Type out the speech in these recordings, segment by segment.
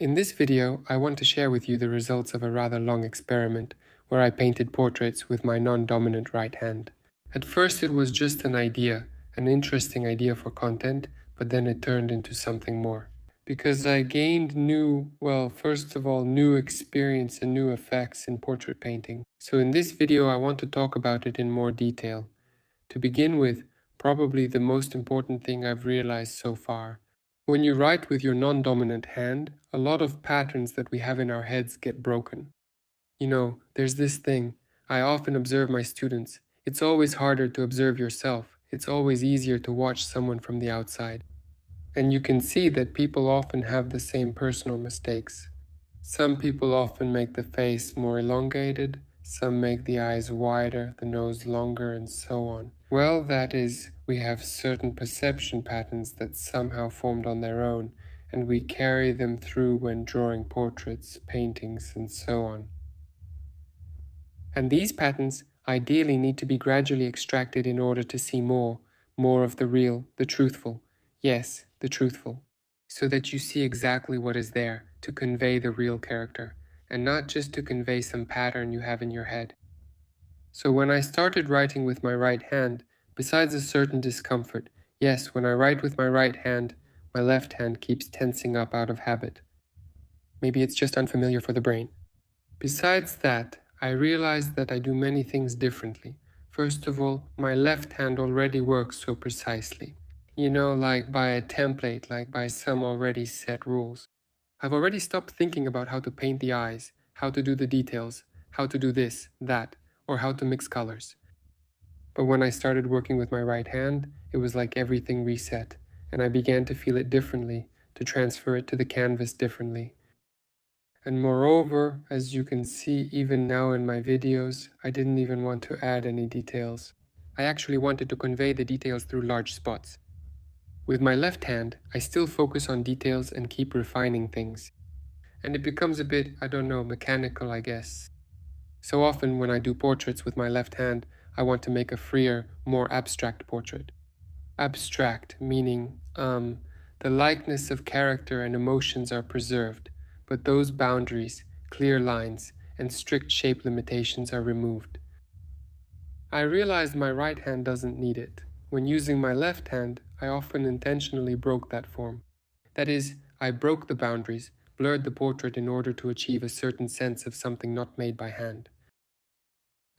In this video, I want to share with you the results of a rather long experiment where I painted portraits with my non-dominant right hand. At first it was just an idea, an interesting idea for content, but then it turned into something more. Because I gained new experience and new effects in portrait painting. So in this video I want to talk about it in more detail. To begin with, probably the most important thing I've realized so far. When you write with your non-dominant hand, a lot of patterns that we have in our heads get broken. You know, there's this thing. I often observe my students. It's always harder to observe yourself. It's always easier to watch someone from the outside. And you can see that people often have the same personal mistakes. Some people often make the face more elongated, some make the eyes wider, the nose longer, and so on. Well, that is, we have certain perception patterns that somehow formed on their own, and we carry them through when drawing portraits, paintings, and so on. And these patterns ideally need to be gradually extracted in order to see more of the real, the truthful. Yes, the truthful. So that you see exactly what is there to convey the real character, and not just to convey some pattern you have in your head. So when I started writing with my right hand, besides a certain discomfort, yes, when I write with my right hand, my left hand keeps tensing up out of habit. Maybe it's just unfamiliar for the brain. Besides that, I realized that I do many things differently. First of all, my left hand already works so precisely. You know, like by a template, like by some already set rules. I've already stopped thinking about how to paint the eyes, how to do the details, how to do this, that, or how to mix colors. But when I started working with my right hand, it was like everything reset, and I began to feel it differently, to transfer it to the canvas differently. And moreover, as you can see even now in my videos, I didn't even want to add any details. I actually wanted to convey the details through large spots. With my left hand, I still focus on details and keep refining things. And it becomes a bit, mechanical, I guess. So often when I do portraits with my left hand, I want to make a freer, more abstract portrait. Abstract, meaning, the likeness of character and emotions are preserved, but those boundaries, clear lines, and strict shape limitations are removed. I realized my right hand doesn't need it. When using my left hand, I often intentionally broke that form. That is, I broke the boundaries, blurred the portrait in order to achieve a certain sense of something not made by hand.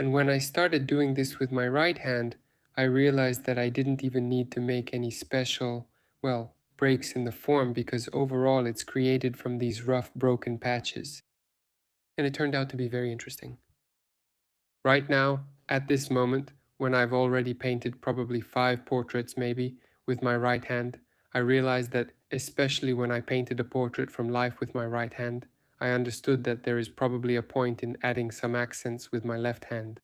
And when I started doing this with my right hand, I realized that I didn't even need to make any special, breaks in the form because overall it's created from these rough, broken patches. And it turned out to be very interesting. Right now, at this moment, when I've already painted probably 5 portraits maybe with my right hand, I realized that especially when I painted a portrait from life with my right hand, I understood that there is probably a point in adding some accents with my left hand.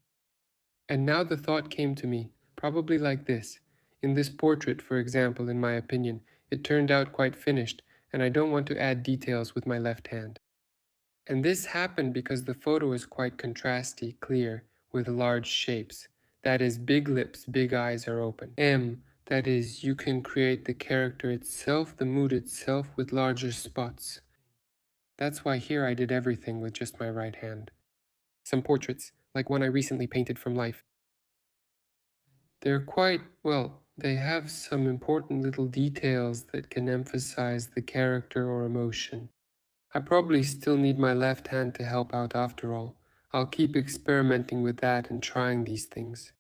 And now the thought came to me, probably like this. In this portrait, for example, in my opinion, it turned out quite finished, and I don't want to add details with my left hand. And this happened because the photo is quite contrasty, clear, with large shapes. That is, big lips, big eyes are open. That is, you can create the character itself, the mood itself, with larger spots. That's why here I did everything with just my right hand. Some portraits, like one I recently painted from life. They're quite, they have some important little details that can emphasize the character or emotion. I probably still need my left hand to help out after all. I'll keep experimenting with that and trying these things.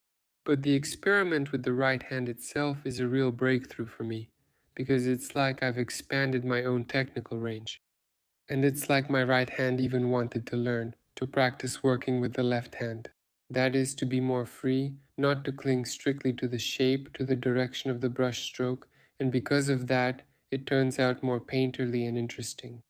But the experiment with the right hand itself is a real breakthrough for me, because it's like I've expanded my own technical range. And it's like my right hand even wanted to learn, to practice working with the left hand. That is, to be more free, not to cling strictly to the shape, to the direction of the brush stroke, and because of that, it turns out more painterly and interesting.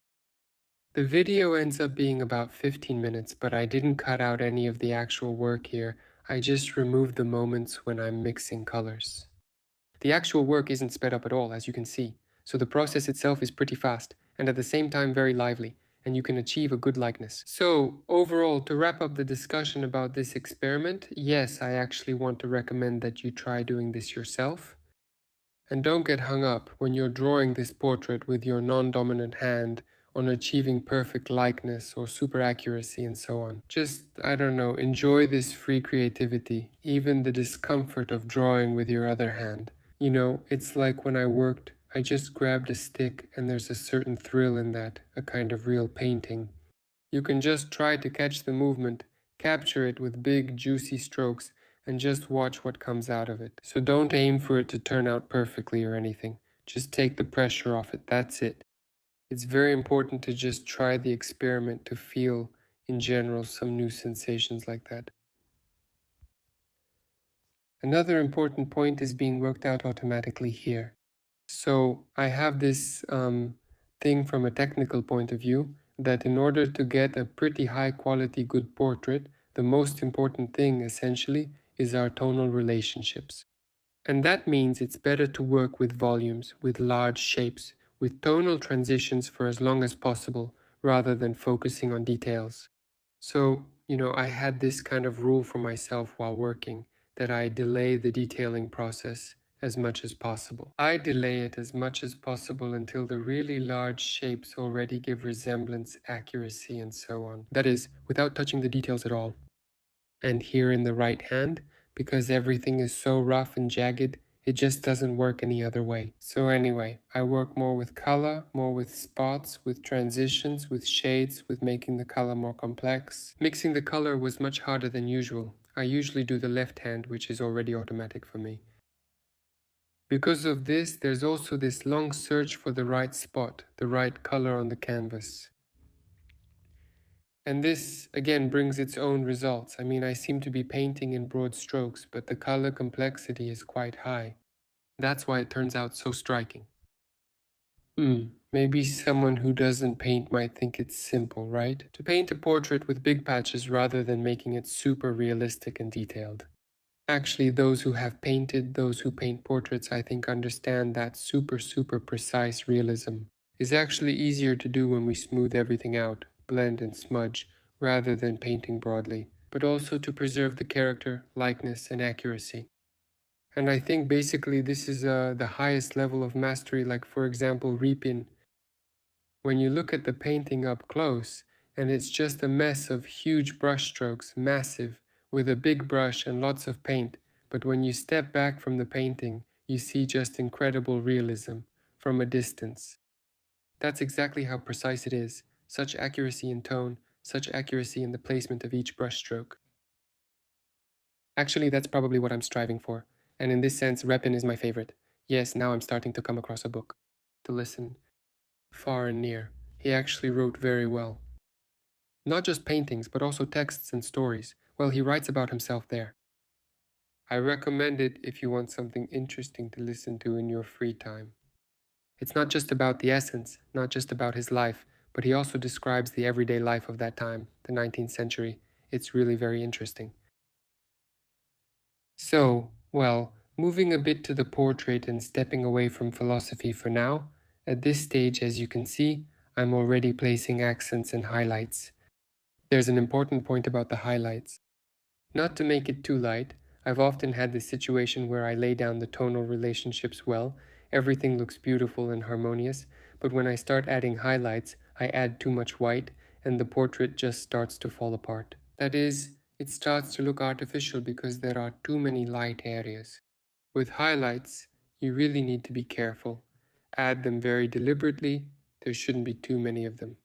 The video ends up being about 15 minutes, but I didn't cut out any of the actual work here. I just removed the moments when I'm mixing colors. The actual work isn't sped up at all, as you can see, so the process itself is pretty fast, and at the same time very lively, and you can achieve a good likeness. So, overall, to wrap up the discussion about this experiment, yes, I actually want to recommend that you try doing this yourself. And don't get hung up when you're drawing this portrait with your non-dominant hand, on achieving perfect likeness or super accuracy and so on. Just, I don't know, enjoy this free creativity, even the discomfort of drawing with your other hand. You know, it's like when I worked, I just grabbed a stick and there's a certain thrill in that, a kind of real painting. You can just try to catch the movement, capture it with big, juicy strokes, and just watch what comes out of it. So don't aim for it to turn out perfectly or anything. Just take the pressure off it, that's it. It's very important to just try the experiment to feel, in general, some new sensations like that. Another important point is being worked out automatically here. So I have this thing from a technical point of view that in order to get a pretty high quality good portrait, the most important thing essentially is our tonal relationships. And that means it's better to work with volumes, with large shapes, with tonal transitions for as long as possible, rather than focusing on details. So, I had this kind of rule for myself while working, that I delay the detailing process as much as possible. I delay it as much as possible until the really large shapes already give resemblance, accuracy, and so on. That is, without touching the details at all. And here in the right hand, because everything is so rough and jagged, it just doesn't work any other way. So anyway, I work more with color, more with spots, with transitions, with shades, with making the color more complex. Mixing the color was much harder than usual. I usually do the left hand, which is already automatic for me. Because of this, there's also this long search for the right spot, the right color on the canvas. And this, again, brings its own results. I mean, I seem to be painting in broad strokes, but the color complexity is quite high. That's why it turns out so striking. Maybe someone who doesn't paint might think it's simple, right? To paint a portrait with big patches rather than making it super realistic and detailed. Actually, those who have painted, those who paint portraits, I think understand that super precise realism is actually easier to do when we smooth everything out, blend and smudge, rather than painting broadly, but also to preserve the character, likeness, and accuracy. And I think basically this is the highest level of mastery, like for example Repin. When you look at the painting up close, and it's just a mess of huge brush strokes, massive, with a big brush and lots of paint, but when you step back from the painting, you see just incredible realism, from a distance. That's exactly how precise it is, such accuracy in tone, such accuracy in the placement of each brushstroke. Actually, that's probably what I'm striving for, and in this sense, Repin is my favorite. Yes, now I'm starting to come across a book to listen, far and near. He actually wrote very well. Not just paintings, but also texts and stories. Well, he writes about himself there. I recommend it if you want something interesting to listen to in your free time. It's not just about the essence, not just about his life, but he also describes the everyday life of that time, the 19th century. It's really very interesting. So, well, moving a bit to the portrait and stepping away from philosophy for now, at this stage, as you can see, I'm already placing accents and highlights. There's an important point about the highlights. Not to make it too light, I've often had this situation where I lay down the tonal relationships well, everything looks beautiful and harmonious, but when I start adding highlights, I add too much white, and the portrait just starts to fall apart. That is, it starts to look artificial because there are too many light areas. With highlights, you really need to be careful. Add them very deliberately, there shouldn't be too many of them.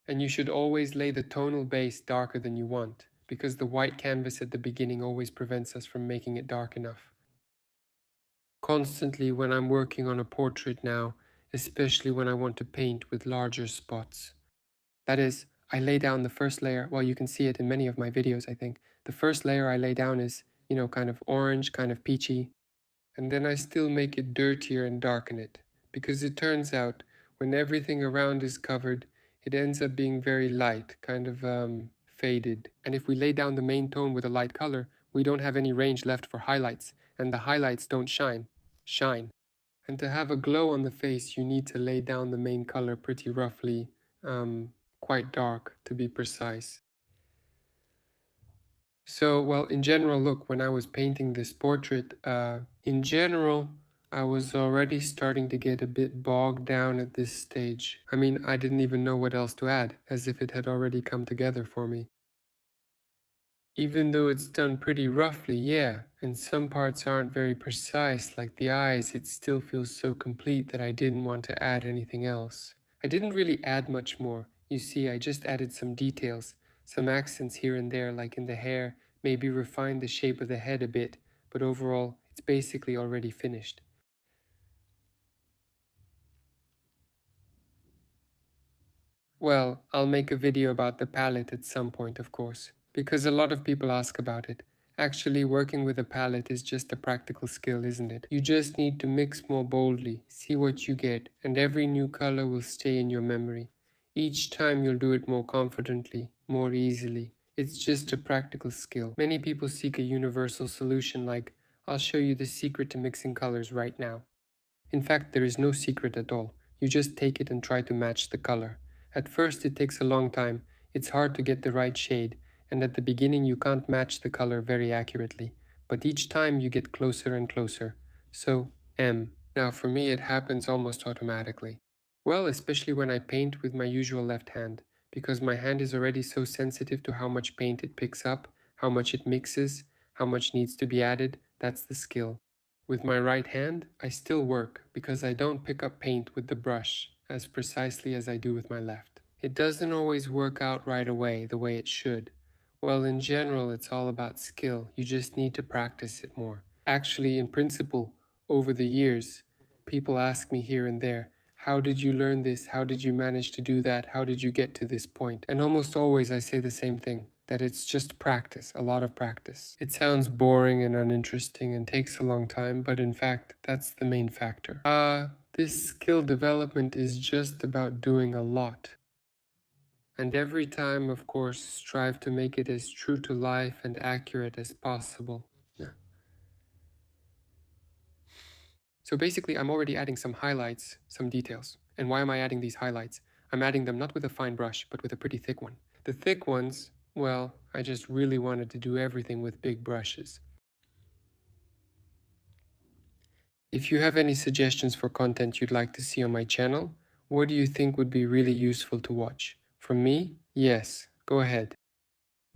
And you should always lay the tonal base darker than you want, because the white canvas at the beginning always prevents us from making it dark enough. Constantly when I'm working on a portrait now, especially when I want to paint with larger spots. That is, I lay down the first layer, well you can see it in many of my videos I think. The first layer I lay down is, kind of orange, kind of peachy, and then I still make it dirtier and darken it, because it turns out when everything around is covered, it ends up being very light, kind of faded. And if we lay down the main tone with a light color, we don't have any range left for highlights, and the highlights don't shine. And to have a glow on the face, you need to lay down the main color pretty roughly, quite dark to be precise. So, well, in general, look, when I was painting this portrait, in general, I was already starting to get a bit bogged down at this stage. I mean, I didn't even know what else to add, as if it had already come together for me. Even though it's done pretty roughly, yeah, and some parts aren't very precise, like the eyes, it still feels so complete that I didn't want to add anything else. I didn't really add much more. You see, I just added some details, some accents here and there, like in the hair, maybe refined the shape of the head a bit, but overall, it's basically already finished. Well, I'll make a video about the palette at some point, of course, because a lot of people ask about it. Actually, working with a palette is just a practical skill, isn't it? You just need to mix more boldly, see what you get, and every new color will stay in your memory. Each time you'll do it more confidently, more easily. It's just a practical skill. Many people seek a universal solution like, I'll show you the secret to mixing colors right now. In fact, there is no secret at all. You just take it and try to match the color. At first it takes a long time, it's hard to get the right shade, and at the beginning you can't match the color very accurately, but each time you get closer and closer. So, M. Now for me it happens almost automatically. Well, especially when I paint with my usual left hand, because my hand is already so sensitive to how much paint it picks up, how much it mixes, how much needs to be added, that's the skill. With my right hand, I still work because I don't pick up paint with the brush as precisely as I do with my left. It doesn't always work out right away the way it should. Well, in general, it's all about skill. You just need to practice it more. Actually, in principle, over the years, people ask me here and there, how did you learn this? How did you manage to do that? How did you get to this point? And almost always I say the same thing, that it's just practice, a lot of practice. It sounds boring and uninteresting and takes a long time, but in fact, that's the main factor. This skill development is just about doing a lot. And every time, of course, strive to make it as true to life and accurate as possible. So basically, I'm already adding some highlights, some details. And why am I adding these highlights? I'm adding them not with a fine brush, but with a pretty thick one. The thick ones, well, I just really wanted to do everything with big brushes. If you have any suggestions for content you'd like to see on my channel, what do you think would be really useful to watch? From me? Yes, go ahead.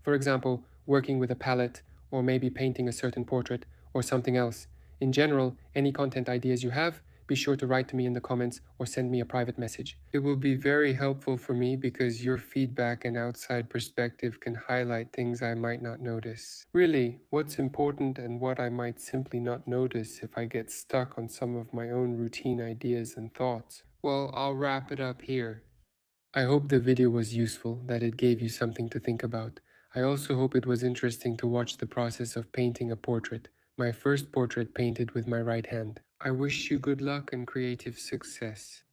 For example, working with a palette, or maybe painting a certain portrait, or something else. In general, any content ideas you have, be sure to write to me in the comments or send me a private message. It will be very helpful for me because your feedback and outside perspective can highlight things I might not notice. Really, what's important and what I might simply not notice if I get stuck on some of my own routine ideas and thoughts. Well, I'll wrap it up here. I hope the video was useful, that it gave you something to think about. I also hope it was interesting to watch the process of painting a portrait, my first portrait painted with my right hand. I wish you good luck and creative success.